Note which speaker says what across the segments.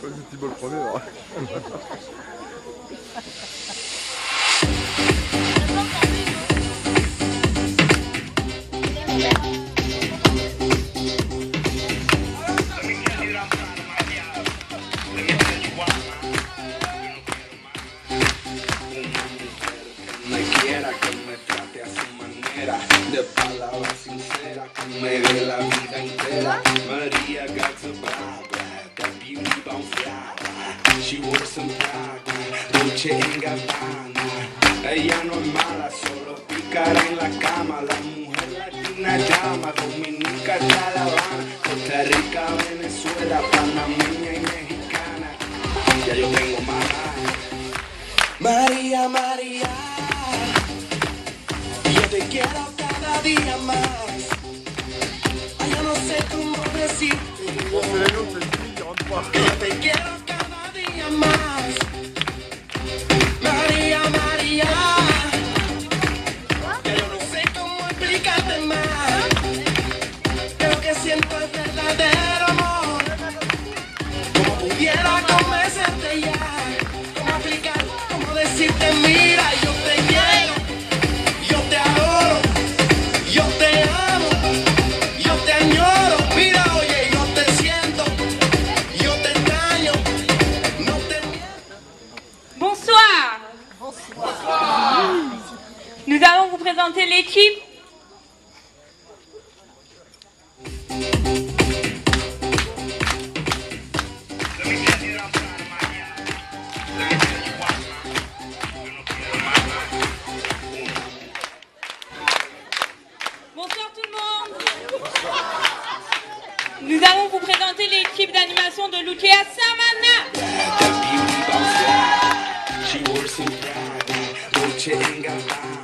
Speaker 1: Vas-y, Thibaut le premier, alors.
Speaker 2: De palabras sinceras que me dé la vida entera. María got to blah, that beauty bound fly. She wears some Prada, Dolce & Gabbana. Ella no es mala, solo picará en la cama. La mujer latina llama, Dominica hasta La Habana, Costa Rica, Venezuela, panameña y mexicana. Ya yo tengo más. María, María, yo te quiero cada día más. Ay, yo no sé cómo decirte.
Speaker 1: Bon, c'est la loupe, c'est le rentre pas.
Speaker 2: Que yo te quiero cada día más. María, María, que yo no sé cómo explicarte más. Que lo que siento es verdadero amor. Como pudiera convencerte ya. Cómo explicar, cómo decirte, mira, yo te quiero. Yo te adoro, yo te amo, yo te añoro. Mira, oye, yo te siento, yo te extraño, no te miento.
Speaker 3: Bonsoir. Nous allons vous présenter l'équipe. Bonsoir tout le monde. Nous allons vous présenter l'équipe d'animation de Lucia Samana.
Speaker 2: That beauty bounce fly, she wears some Prada, Dolce & Gabbana.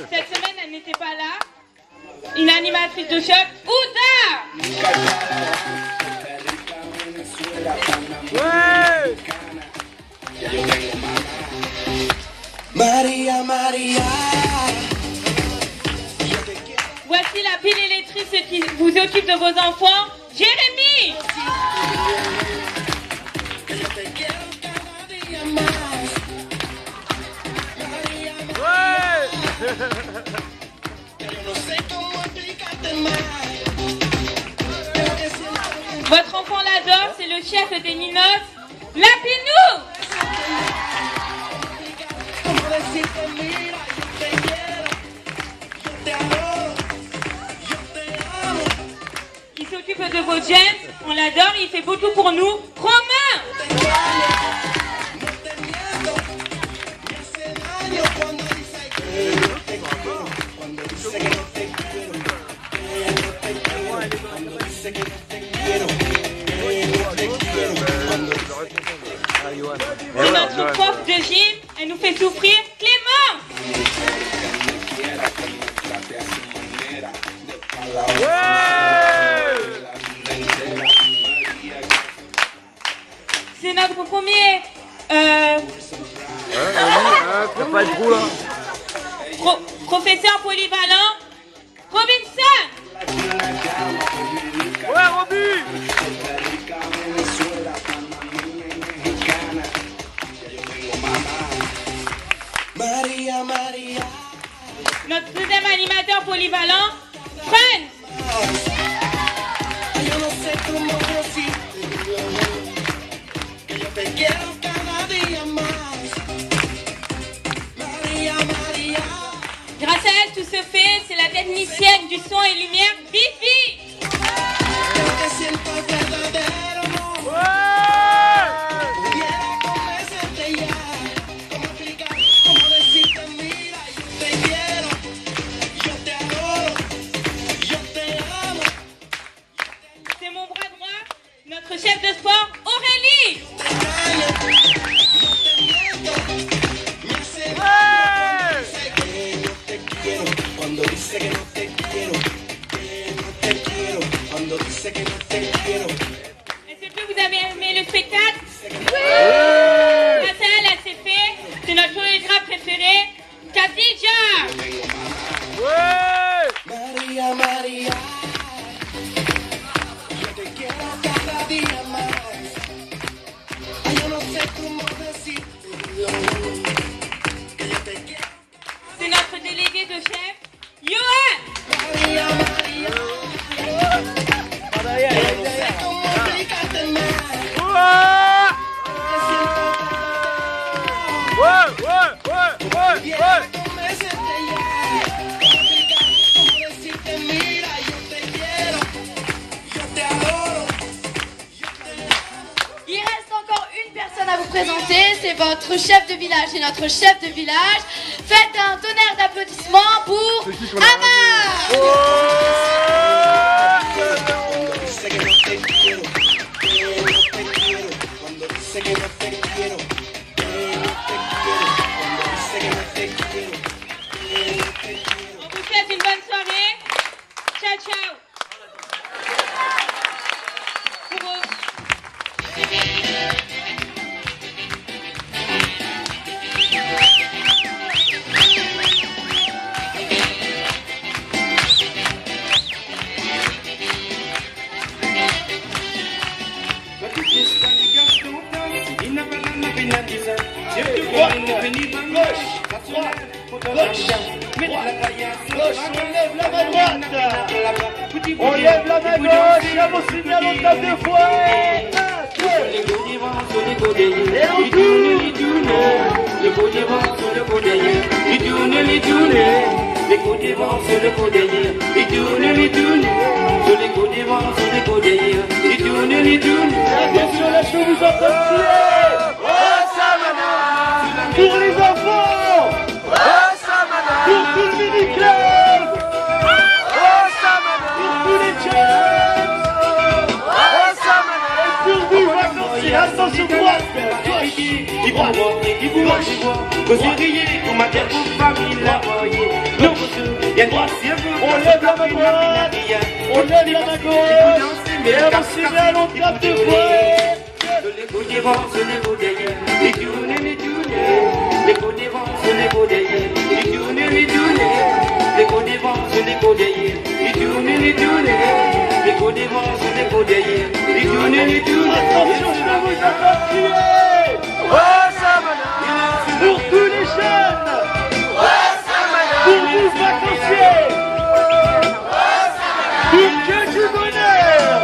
Speaker 3: Cette semaine, elle n'était pas là. Une animatrice de choc, Ouda.
Speaker 2: Costa Rica, Venezuela, panameña,
Speaker 1: Ouais!
Speaker 2: mexicana. Ya yo tengo más. María, María, yo te quiero.
Speaker 3: Voici la pile électrique qui vous occupe de vos enfants, Jérémy.
Speaker 2: Que yo te quiero cada día más. María,
Speaker 1: Ouais!
Speaker 2: que yo no sé cómo explicarte más. Que lo que siento
Speaker 3: Votre enfant l'adore, c'est le chef des Ninos, Lapinou.
Speaker 2: cómo decirte, mira, yo te quiero, yo te adoro, yo te amo,
Speaker 3: Il s'occupe de vos James, on l'adore, il fait beaucoup pour nous. Romain.
Speaker 2: te extraño, no te miento. Me hace daño cuando dice que no te quiero, cuando dice que no te quiero, que no te quiero, cuando dice que no te quiero, que no te quiero, cuando dice
Speaker 3: C'est notre prof de gym, elle nous fait souffrir. Clément. C'est notre premier
Speaker 1: T'as pas de trou là?
Speaker 3: professeur polyvalent, Robinson.
Speaker 1: Ouais, Roby!
Speaker 2: María, María,
Speaker 3: Notre deuxième animateur polyvalent, Franz.
Speaker 2: ay, yo no sé cómo decirte que yo te quiero cada día más. María, María,
Speaker 3: Grâce à elle, tout se fait. C'est la technicienne du son et lumière, Vivi.
Speaker 2: que lo que siento es verdadero amor.
Speaker 1: Ouais!
Speaker 2: Pudiera convencerte ya. ¿Cómo explicar? ¿Cómo decirte? Mira, yo te quiero, yo te adoro, yo te amo,
Speaker 3: C'est mon bras droit, notre chef de sport, Aurélie.
Speaker 2: te extraño, no te miento. Me hace daño cuando dice que no te quiero, que no te quiero, cuando dice que no te quiero.
Speaker 3: Est-ce que vous avez aimé le spectacle? Grâce à elle, elle s'est fait. C'est notre chorégraphe préféré, Khadija.
Speaker 1: Ouais!
Speaker 2: María, María. Yo te quiero cada día más. Ay, yo no sé cómo decirlo. Que yo te quiero.
Speaker 3: C'est notre délégué de chef, Johan.
Speaker 2: María, María. Yo no sé cómo explicarte más. Que siento
Speaker 1: Ouais, ouais, ouais,
Speaker 2: bien
Speaker 1: ouais.
Speaker 2: convencerte ya. Cómo explicar, cómo decirte, mira, yo te quiero, yo te adoro.
Speaker 4: Il reste encore une personne à vous présenter, c'est votre chef de village. Et notre chef de village, faites un tonnerre d'applaudissements pour Amar.
Speaker 2: Dice que no te quiero, cuando dice que no te quiero, no te quiero, cuando dice que no te quiero, no te quiero.
Speaker 3: On vous souhaite une bonne soirée. Ciao, ciao. Pour eux.
Speaker 1: On lève la main gauche, et on signale au tape de fouet. Attention, la cheveux vous entendent crier. Pour les enfants, pour tout le mini-club, pour tous les jeunes, et pour vous vacanciers, attention droite, on lève la main droite, on lève la main gauche, et on signale au tape de fouet. Attention, je vais vous entendre crier. Pour tous les jeunes, pour vous vacanciers, pour que du bonheur.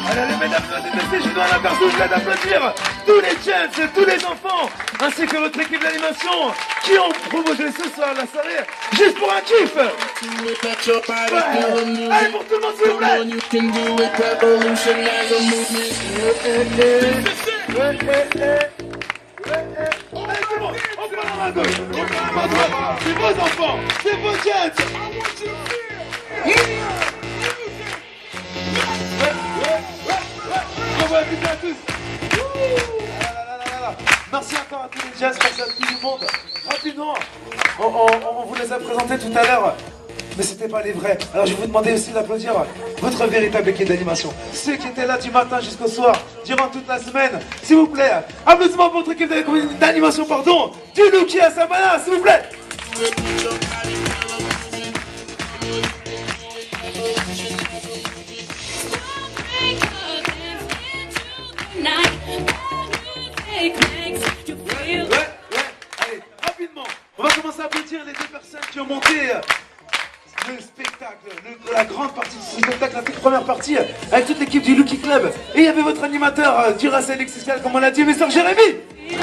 Speaker 1: Allez, mesdames et messieurs, je dois encore vous d'applaudir tous les jeunes, tous les enfants, ainsi que votre équipe d'animation qui ont proposé ce soir la soirée juste pour un kiff. Ouais. Allez, pour tout le monde, s'il vous plaît. Allez, tout le monde, on prend la main gauche, on prend la main droite. C'est vos enfants, c'est vos jeunes. Bravo à toutes et à tous. Merci encore à tous les jazz, merci à tout le monde. Rapidement, on vous les a présentés tout à l'heure, mais c'était pas les vrais. Alors je vais vous demander aussi d'applaudir votre véritable équipe d'animation. Ceux qui étaient là du matin jusqu'au soir, durant toute la semaine. S'il vous plaît, applaudissements pour votre équipe d'animation, pardon, du Lucky à Samana, s'il vous plaît. Ouais, allez, rapidement, on va commencer à applaudir les deux personnes qui ont monté le spectacle, la grande partie du spectacle, la toute première partie, avec toute l'équipe du Lucky Club. Et il y avait votre animateur du Duracell XXL, comme on l'a dit, Mr. Jérémy. Il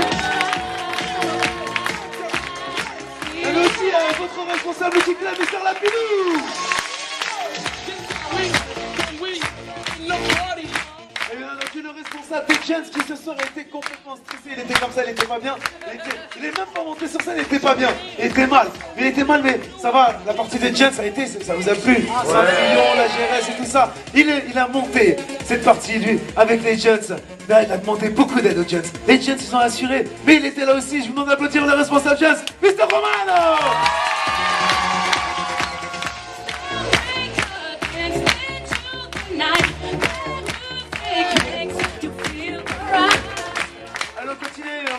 Speaker 1: y avait aussi votre responsable Lucky Club, Mr. Lapilou. Et bien entendu, le responsable des Jens qui ce soir était complètement stressé, il était comme ça, il était pas bien. Il est même pas monté sur scène, il était pas bien. Il était mal, mais ça va, la partie des Jens, ça a été, ça vous a plu. Saint-Fillon, la GRS et tout ça. Il a monté cette partie, lui, avec les Jens. Là, il a demandé beaucoup d'aide aux Jens. Les Jens, ils ont assuré, mais il était là aussi. Je vous demande d'applaudir le responsable Jens, Mr. Romano.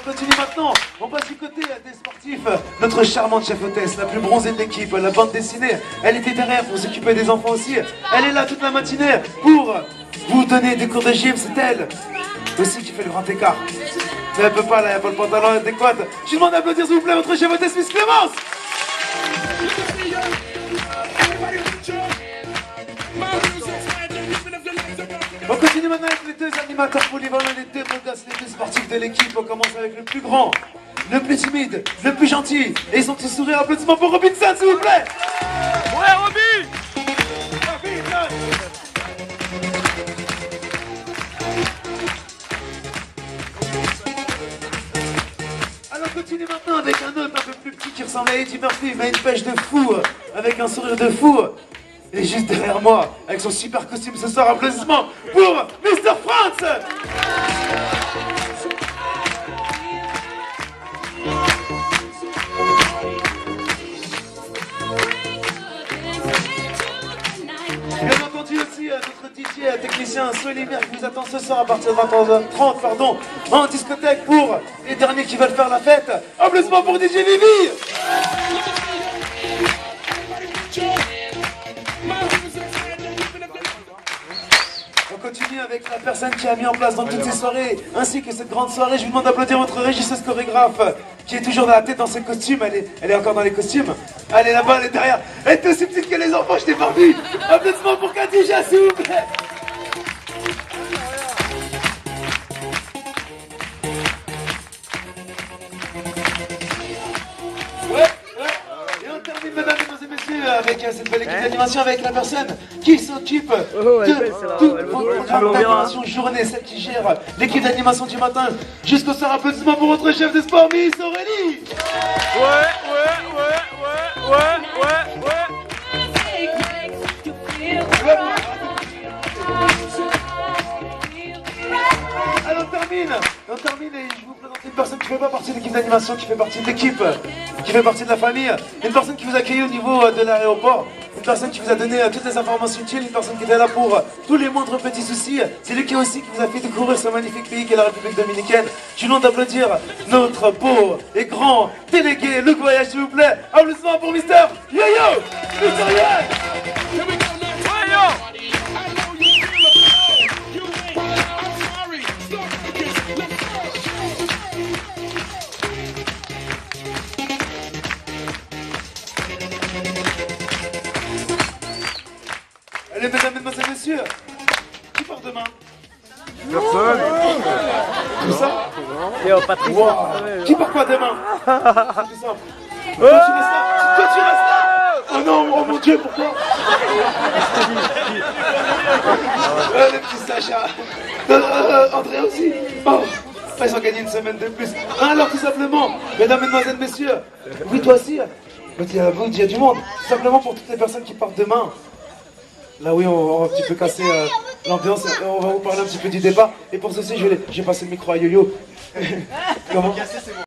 Speaker 1: continue maintenant. On passe du côté des sportifs. Notre charmante chef hôtesse, la plus bronzée de l'équipe, la bande dessinée. Elle était derrière pour s'occuper des enfants aussi. Elle est là toute la matinée pour vous donner des cours de gym. C'est elle aussi qui fait le grand écart. Mais elle peut pas là, il n'y a pas le pantalon adéquat. Je vous demande d'applaudir s'il vous plaît votre chef hôtesse Miss Clémence. On continue maintenant avec les deux animateurs polyvalents, les deux modestes, les deux sportifs de l'équipe. On commence avec le plus grand, le plus timide, le plus gentil. Et ils sont tous sourires. Applaudissements pour Robinson, s'il vous plaît.
Speaker 5: Ouais, Robin.
Speaker 1: Alors continue maintenant avec un autre un peu plus petit qui ressemble à Eddie Murphy, mais une pêche de fou, avec un sourire de fou. Il est juste derrière moi, avec son super costume ce soir. Applaudissements pour Mr. France. Bien entendu aussi notre DJ technicien Solimir qui nous attend ce soir à partir de 20h30 en discothèque pour les derniers qui veulent faire la fête. Applaudissements pour DJ Vivi. On continue avec la personne qui a mis en place dans toutes ces soirées, ainsi que cette grande soirée. Je vous demande d'applaudir votre régisseuse chorégraphe, qui est toujours dans la tête dans ses costumes. Elle est encore dans les costumes. Elle est là-bas, elle est derrière. Elle est aussi petite que les enfants, je t'ai pas vu. Applaudissements pour Khadija, s'il vous plaît. Et on termine, mesdames et messieurs, avec cette belle équipe d'animation, avec la personne qui s'occupe de toute votre programme d'animation journée, celle qui gère l'équipe d'animation du matin jusqu'au soir. Applaudissements pour votre chef de sport, Miss Aurélie. Alors on termine et je vous présente une personne qui fait pas partie de l'équipe d'animation, qui fait partie de l'équipe, qui fait partie de la famille, une personne qui vous a accueilli au niveau de l'aéroport, une personne qui vous a donné toutes les informations utiles, une personne qui était là pour tous les moindres petits soucis. C'est lui qui aussi qui vous a fait découvrir ce magnifique pays qu'est la République Dominicaine. Je vous demande d'applaudir notre beau et grand délégué Luc Voyage, s'il vous plaît. Applaudissements pour Mister Yo-Yo, Mister Yo. Allez, mesdames, mesdemoiselles, messieurs, qui part demain?
Speaker 5: Personne.
Speaker 1: Tout ça?
Speaker 5: Yo, Patrick.
Speaker 1: Wow. Qui part quoi demain? C'est plus simple. Toi, tu restes là. Toi, tu restes là. Oh non, oh mon Dieu, pourquoi? Le petit Sacha. André aussi. Oh, ils ont gagné une semaine de plus. Alors, tout simplement, mesdames, mesdemoiselles, messieurs, oui, toi aussi. Il y a du monde. Tout simplement pour toutes les personnes qui partent demain. Là oui, on va un petit peu casser l'ambiance, on va vous parler un petit peu du débat. Et pour ceci, je vais passer le micro à Yo-Yo. Comment?